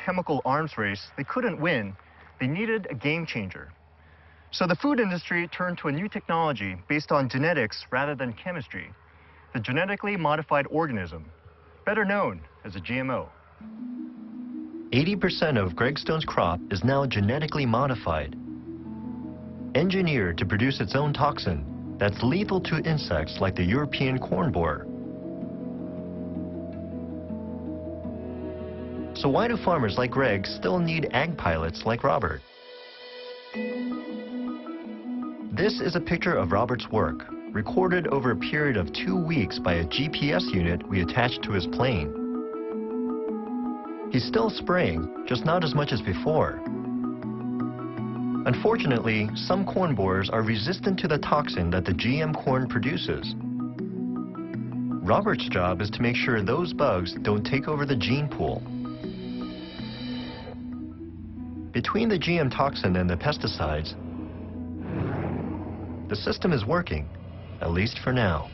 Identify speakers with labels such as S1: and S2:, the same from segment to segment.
S1: chemical arms race they couldn't win, they needed a game changer. So the food industry turned to a new technology based on genetics rather than chemistry, the genetically modified organism, better known as a GMO.
S2: 80% of Greg Stone's crop is now genetically modified, engineered to produce its own toxin that's lethal to insects like the European corn borer. So why do farmers like Greg still need ag pilots like Robert? This is a picture of Robert's work, recorded over a period of 2 weeks by a GPS unit we attached to his plane. He's still spraying, just not as much as before. Unfortunately, some corn borers are resistant to the toxin that the GM corn produces. Robert's job is to make sure those bugs don't take over the gene pool. Between the GM toxin and the pesticides, the system is working, at least for now.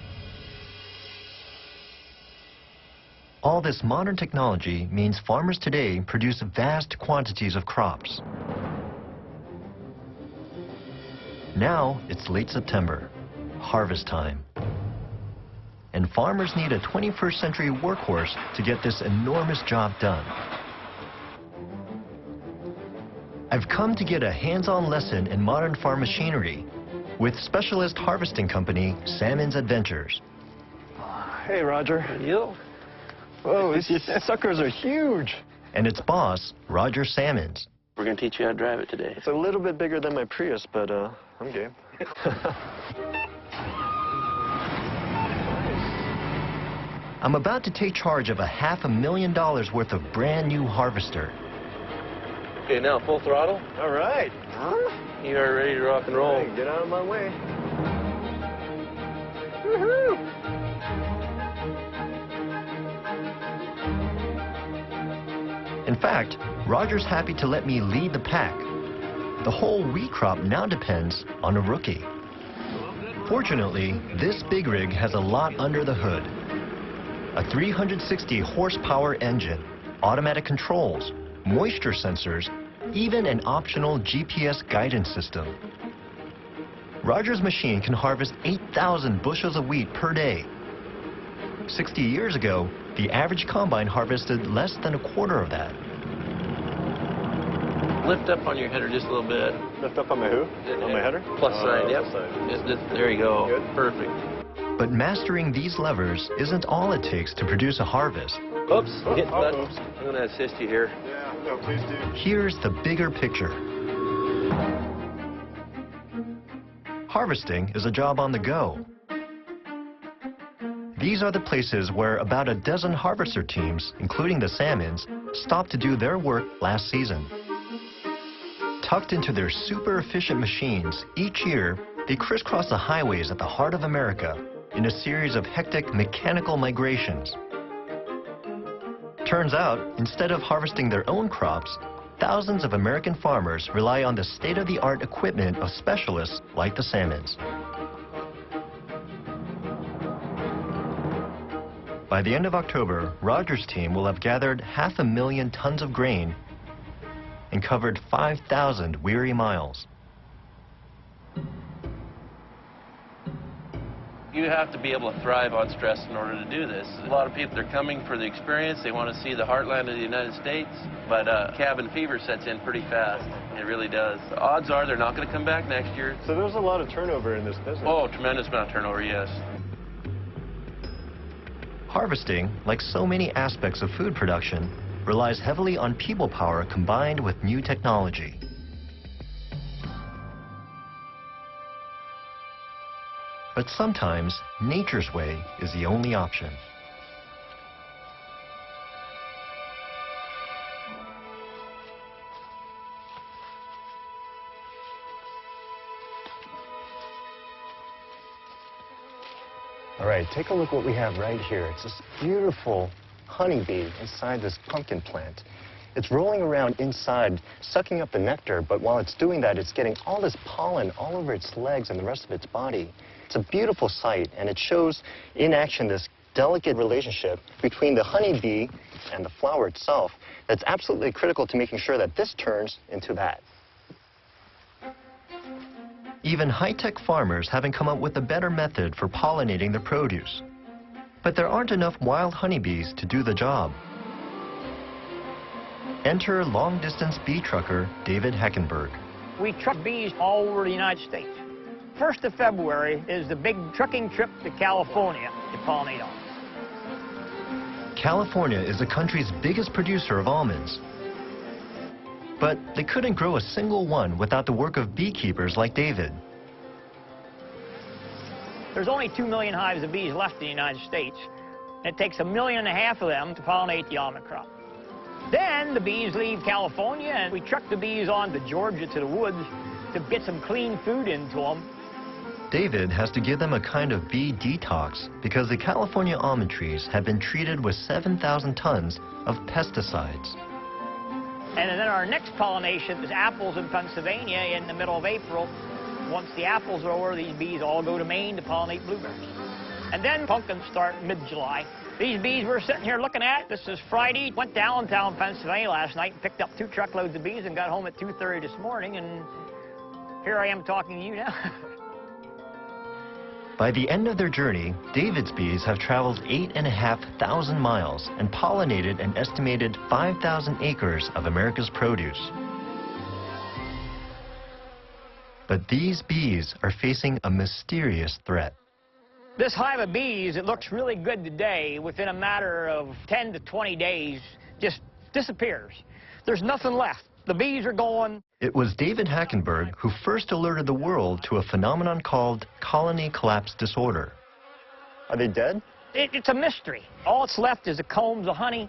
S2: All this modern technology means farmers today produce vast quantities of crops. Now it's late September, harvest time. And farmers need a 21st century workhorse to get this enormous job done. I've come to get a hands-on lesson in modern farm machinery with specialist harvesting company Salmon's Adventures.
S1: Hey, Roger.
S3: You?
S1: Whoa, these suckers are huge.
S2: And its boss, Roger Salmons.
S3: We're going to teach you how to drive it today.
S1: It's a little bit bigger than my Prius, but I'm game.
S2: I'm about to take charge of a $500,000 worth of brand new harvester.
S3: Okay, now full throttle.
S1: All right.
S3: You are ready to rock and roll.
S1: Hey, get out of my way. Woohoo!
S2: In fact, Roger's happy to let me lead the pack. The whole wheat crop now depends on a rookie. Fortunately, this big rig has a lot under the hood. A 360 horsepower engine, automatic controls, moisture sensors, even an optional GPS guidance system. Roger's machine can harvest 8,000 bushels of wheat per day. 60 years ago, the average combine harvested less than a quarter of that.
S3: Lift up on your header just a little bit.
S1: Lift up on my who? On my header?
S3: Plus sign, yep.
S1: Plus sign.
S3: Just, there you go.
S1: Good.
S3: Perfect.
S2: But mastering these levers isn't all it takes to produce a harvest.
S3: Oops, hit that.
S1: Oops.
S3: I'm going to assist you here.
S1: Yeah, no, please do.
S2: Here's the bigger picture. Harvesting is a job on the go. These are the places where about a dozen harvester teams, including the Salmons, stopped to do their work last season. Tucked into their super efficient machines, each year they crisscross the highways at the heart of America in a series of hectic mechanical migrations. Turns out, instead of harvesting their own crops, thousands of American farmers rely on the state-of-the-art equipment of specialists like the Salmons. By the end of October, Roger's team will have gathered 500,000 tons of grain and covered 5,000 weary miles.
S3: You have to be able to thrive on stress in order to do this. A lot of people, they're coming for the experience. They want to see the heartland of the United States. But cabin fever sets in pretty fast. It really does. The odds are they're not going to come back next year.
S1: So there's a lot of turnover in this business.
S3: Oh, tremendous amount of turnover, yes.
S2: Harvesting, like so many aspects of food production, relies heavily on people power combined with new technology. But sometimes, nature's way is the only option.
S1: All right, take a look what we have right here. It's this beautiful honeybee inside this pumpkin plant. It's rolling around inside, sucking up the nectar, but while it's doing that, it's getting all this pollen all over its legs and the rest of its body. It's a beautiful sight, and it shows in action this delicate relationship between the honeybee and the flower itself That's absolutely critical to making sure that this turns into that.
S2: Even high-tech farmers haven't come up with a better method for pollinating their produce. But there aren't enough wild honeybees to do the job. Enter long-distance bee trucker David Heckenberg.
S4: We truck bees all over the United States. 1st of February is the big trucking trip to California to pollinate almonds.
S2: California is the country's biggest producer of almonds. But they couldn't grow a single one without the work of beekeepers like David.
S4: There's only 2 million hives of bees left in the United States. And it takes 1.5 million of them to pollinate the almond crop. Then the bees leave California and we truck the bees on to Georgia to the woods to get some clean food into them.
S2: David has to give them a kind of bee detox because the California almond trees have been treated with 7,000 tons of pesticides.
S4: And then our next pollination is apples in Pennsylvania in the middle of April. Once the apples are over, these bees all go to Maine to pollinate blueberries. And then pumpkins start mid-July. These bees we're sitting here looking at, this is Friday. Went downtown Pennsylvania last night and picked up 2 truckloads of bees and got home at 2:30 this morning, and here I am talking to you now.
S2: By the end of their journey, David's bees have traveled 8,500 miles and pollinated an estimated 5,000 acres of America's produce. But these bees are facing a mysterious threat.
S4: This hive of bees, it looks really good today, within a matter of 10 to 20 days, just disappears. There's nothing left. The bees are gone.
S2: It was David Heckenberg who first alerted the world to a phenomenon called colony collapse disorder.
S1: Are they dead?
S4: It's a mystery. All that's left is the combs of honey.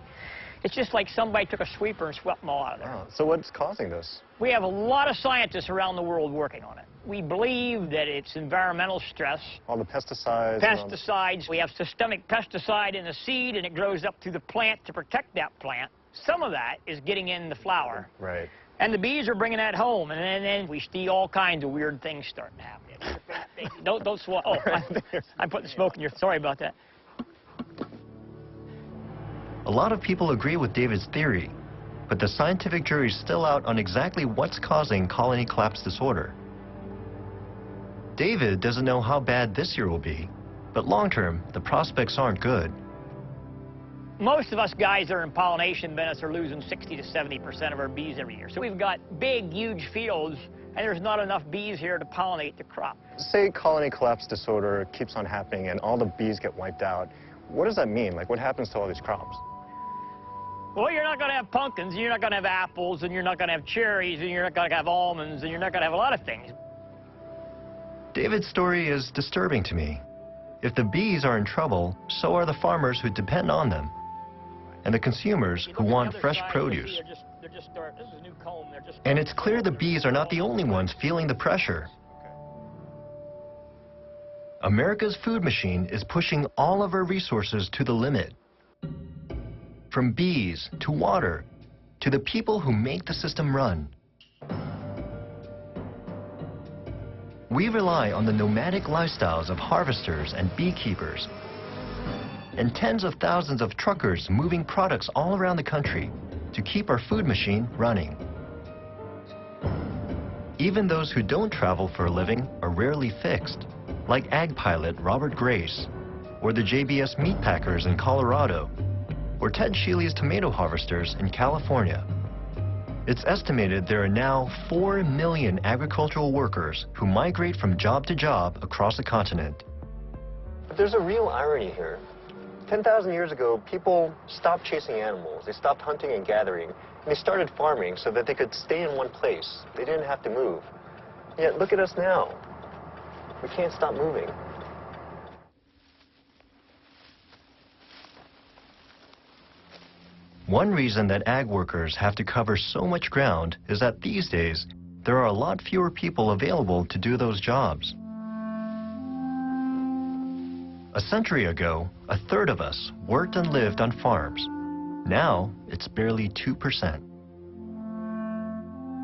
S4: It's just like somebody took a sweeper and swept them all out of there.
S1: Wow. So what's causing this?
S4: We have a lot of scientists around the world working on it. We believe that it's environmental stress.
S1: All the pesticides?
S4: Pesticides. We have systemic pesticide in the seed, and it grows up through the plant to protect that plant. Some of that is getting in the flower.
S1: Right.
S4: And the bees are bringing that home, and then we see all kinds of weird things starting to happen. Don't swallow. Oh, I'm putting smoke in your... Sorry about that.
S2: A lot of people agree with David's theory, but the scientific jury's still out on exactly what's causing colony collapse disorder. David doesn't know how bad this year will be, but long-term, the prospects aren't good.
S4: Most of us guys that are in pollination business are losing 60 to 70% of our bees every year. So we've got big, huge fields, and there's not enough bees here to pollinate the crop.
S1: Say colony collapse disorder keeps on happening and all the bees get wiped out. What does that mean? Like, what happens to all these crops?
S4: Well, you're not going to have pumpkins, and you're not going to have apples, and you're not going to have cherries, and you're not going to have almonds, and you're not going to have a lot of things.
S2: David's story is disturbing to me. If the bees are in trouble, so are the farmers who depend on them, and the consumers who want fresh produce. And it's clear the bees are not the only ones feeling the pressure. America's food machine is pushing all of our resources to the limit. From bees, to water, to the people who make the system run. We rely on the nomadic lifestyles of harvesters and beekeepers, and tens of thousands of truckers moving products all around the country to keep our food machine running. Even those who don't travel for a living are rarely fixed, like ag pilot Robert Grace, or the JBS meat packers in Colorado, or Ted Shealy's tomato harvesters in California. It's estimated there are now 4 million agricultural workers who migrate from job to job across the continent.
S1: But there's a real irony here. 10,000 years ago, people stopped chasing animals. They stopped hunting and gathering. And they started farming so that they could stay in one place. They didn't have to move. Yet look at us now. We can't stop moving.
S2: One reason that ag workers have to cover so much ground is that these days, there are a lot fewer people available to do those jobs. A century ago, 1/3 of us worked and lived on farms. Now, it's barely 2%.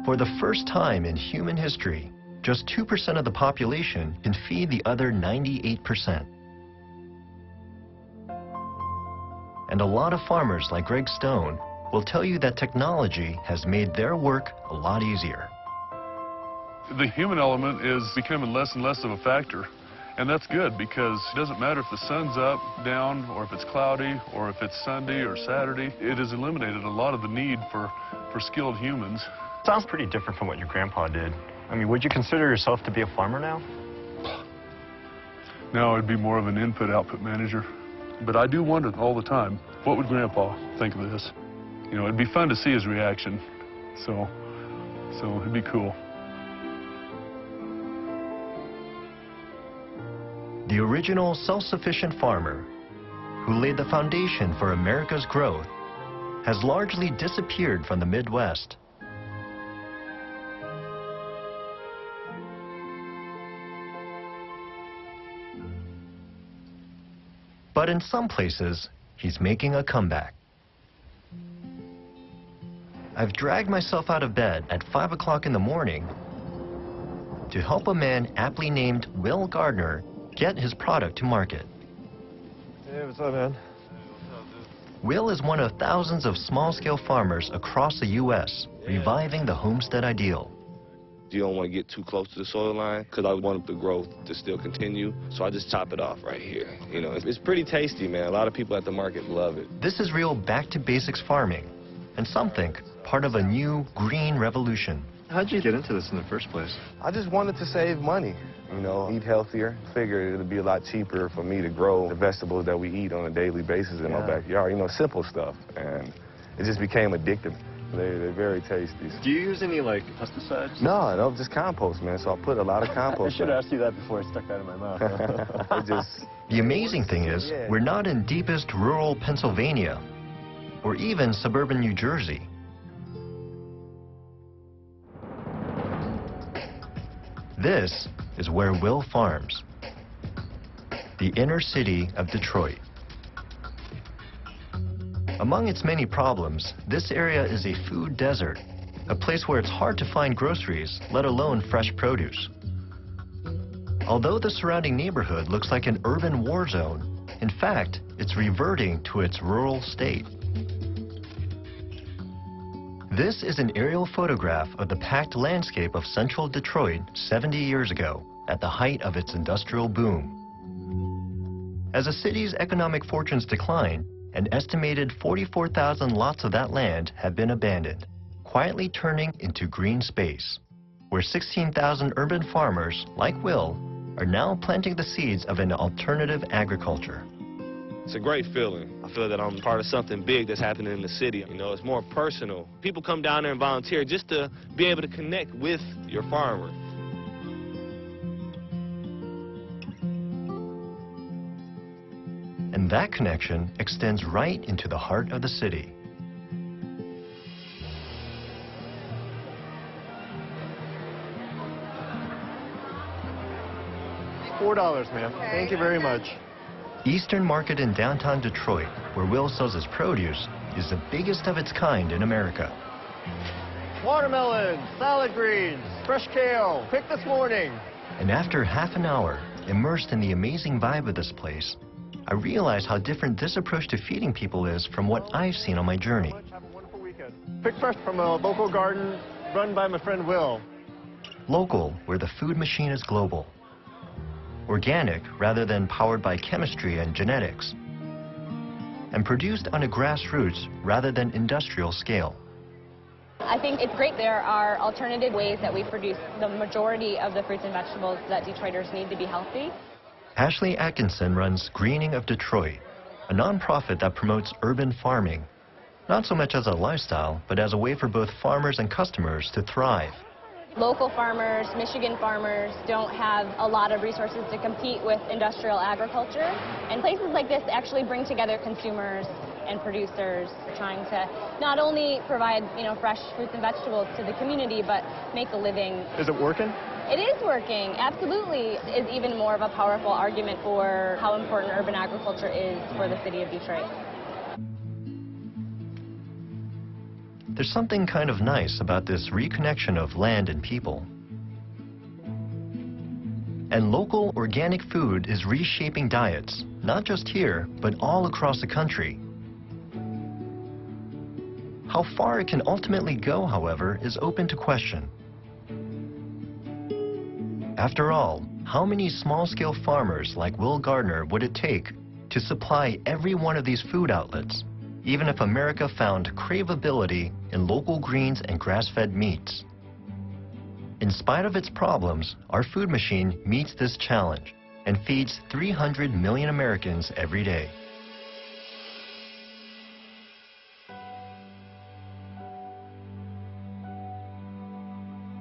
S2: For the first time in human history, just 2% of the population can feed the other 98%. And a lot of farmers like Greg Stone, will tell you that technology has made their work a lot easier.
S5: The human element is becoming less and less of a factor. And that's good, because it doesn't matter if the sun's up, down, or if it's cloudy, or if it's Sunday or Saturday. It has eliminated a lot of the need for skilled humans.
S1: Sounds pretty different from what your grandpa did. I mean, would you consider yourself to be a farmer now?
S5: Now I'd be more of an input-output manager. But I do wonder all the time, what would Grandpa think of this? You know, it'd be fun to see his reaction. So it'd be cool.
S2: The original self-sufficient farmer, who laid the foundation for America's growth, has largely disappeared from the Midwest. But in some places, he's making a comeback. I've dragged myself out of bed at 5 o'clock in the morning to help a man aptly named Will Gardner get his product to market.
S6: Hey, what's up, man?
S2: Will is one of thousands of small-scale farmers across the U.S. reviving the homestead ideal.
S7: You don't want to get too close to the soil line, because I want the growth to still continue, so I just chop it off right here. You know, it's pretty tasty, man. A lot of people at the market love it.
S2: This is real back-to-basics farming, and some think part of a new green revolution.
S6: How'd you get into this in the first place?
S7: I just wanted to save money, you know, eat healthier. Figured it'd be a lot cheaper for me to grow the vegetables that we eat on a daily basis in my backyard, you know, simple stuff. And it just became addictive. They're very tasty.
S6: Do you use any, like, pesticides?
S7: No, just compost, man. So I put a lot of compost.
S6: I should have asked you that before I stuck that in my mouth.
S2: The amazing thing is, we're not in deepest rural Pennsylvania, or even suburban New Jersey. This is where Will farms, the inner city of Detroit. Among its many problems, this area is a food desert, a place where it's hard to find groceries, let alone fresh produce. Although the surrounding neighborhood looks like an urban war zone, in fact, it's reverting to its rural state. This is an aerial photograph of the packed landscape of central Detroit 70 years ago, at the height of its industrial boom. As the city's economic fortunes decline, an estimated 44,000 lots of that land have been abandoned, quietly turning into green space, where 16,000 urban farmers, like Will, are now planting the seeds of an alternative agriculture.
S7: It's a great feeling. I feel that I'm part of something big that's happening in the city. You know, it's more personal. People come down there and volunteer just to be able to connect with your farmer.
S2: And that connection extends right into the heart of the city.
S6: $4, ma'am. Thank you very much.
S2: Eastern Market in downtown Detroit, where Will sells his produce, is the biggest of its kind in America.
S6: Watermelon, salad greens, fresh kale, picked this morning.
S2: And after half an hour, immersed in the amazing vibe of this place, I realize how different this approach to feeding people is from what I've seen on my journey.
S6: Have a wonderful weekend. Picked fresh from a local garden run by my friend Will.
S2: Local, where the food machine is global. Organic, rather than powered by chemistry and genetics. And produced on a grassroots, rather than industrial scale.
S8: I think it's great there are alternative ways that we produce the majority of the fruits and vegetables that Detroiters need to be healthy.
S2: Ashley Atkinson runs Greening of Detroit, a nonprofit that promotes urban farming, not so much as a lifestyle, but as a way for both farmers and customers to thrive.
S8: Local farmers, Michigan farmers, don't have a lot of resources to compete with industrial agriculture. And places like this actually bring together consumers and producers, trying to not only provide, fresh fruits and vegetables to the community, but make a living.
S6: Is it working?
S8: It is working, absolutely. Is even more of a powerful argument for how important urban agriculture is for the city of Detroit.
S2: There's something kind of nice about this reconnection of land and people. And local organic food is reshaping diets, not just here, but all across the country. How far it can ultimately go, however, is open to question. After all, how many small-scale farmers like Will Gardner would it take to supply every one of these food outlets, even if America found craveability in local greens and grass-fed meats? In spite of its problems, our food machine meets this challenge and feeds 300 million Americans every day.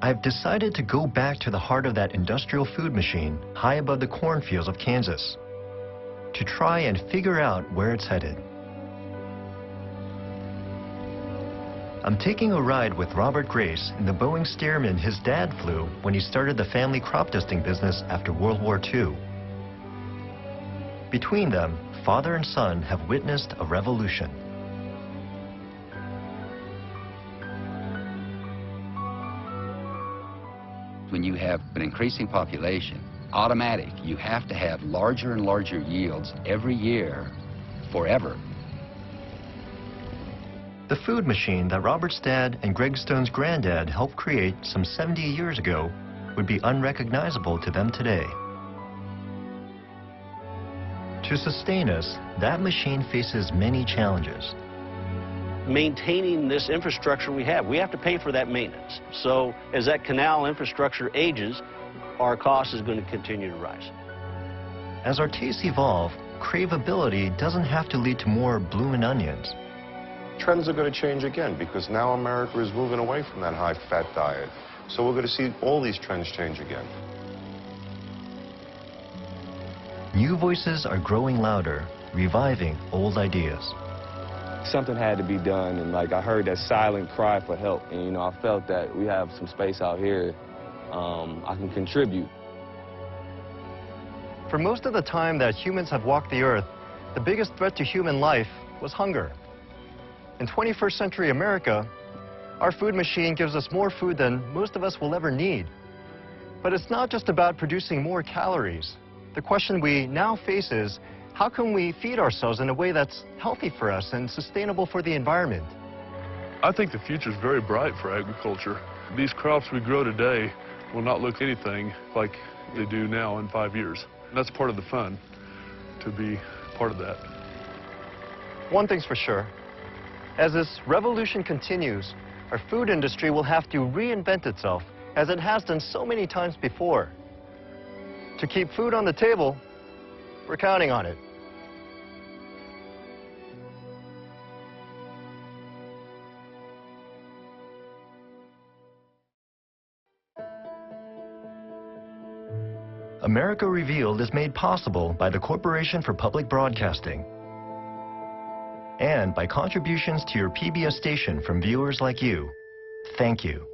S2: I've decided to go back to the heart of that industrial food machine high above the cornfields of Kansas to try and figure out where it's headed. I'm taking a ride with Robert Grace in the Boeing Stearman his dad flew when he started the family crop dusting business after World War II. Between them, father and son have witnessed a revolution.
S9: When you have an increasing population, automatic, you have to have larger and larger yields every year, forever.
S2: The food machine that Robert's dad and Greg Stone's granddad helped create some 70 years ago would be unrecognizable to them today. To sustain us, that machine faces many challenges.
S10: Maintaining this infrastructure we have to pay for that maintenance. So as that canal infrastructure ages, our cost is going to continue to rise.
S2: As our tastes evolve, craveability doesn't have to lead to more bloomin' onions.
S7: Trends are going to change again because now America is moving away from that high-fat diet. So we're going to see all these trends change again.
S2: New voices are growing louder, reviving old ideas.
S11: Something had to be done, and like I heard that silent cry for help, and I felt that we have some space out here I can contribute.
S1: For most of the time that humans have walked the earth, the biggest threat to human life was hunger. In 21st century America, our food machine gives us more food than most of us will ever need. But it's not just about producing more calories. The question we now face is, how can we feed ourselves in a way that's healthy for us and sustainable for the environment?
S5: I think the future is very bright for agriculture. These crops we grow today will not look anything like they do now in 5 years. And that's part of the fun, to be part of that.
S1: One thing's for sure. As this revolution continues, our food industry will have to reinvent itself, as it has done so many times before. To keep food on the table, we're counting on it.
S2: America Revealed is made possible by the Corporation for Public Broadcasting and by contributions to your PBS station from viewers like you. Thank you.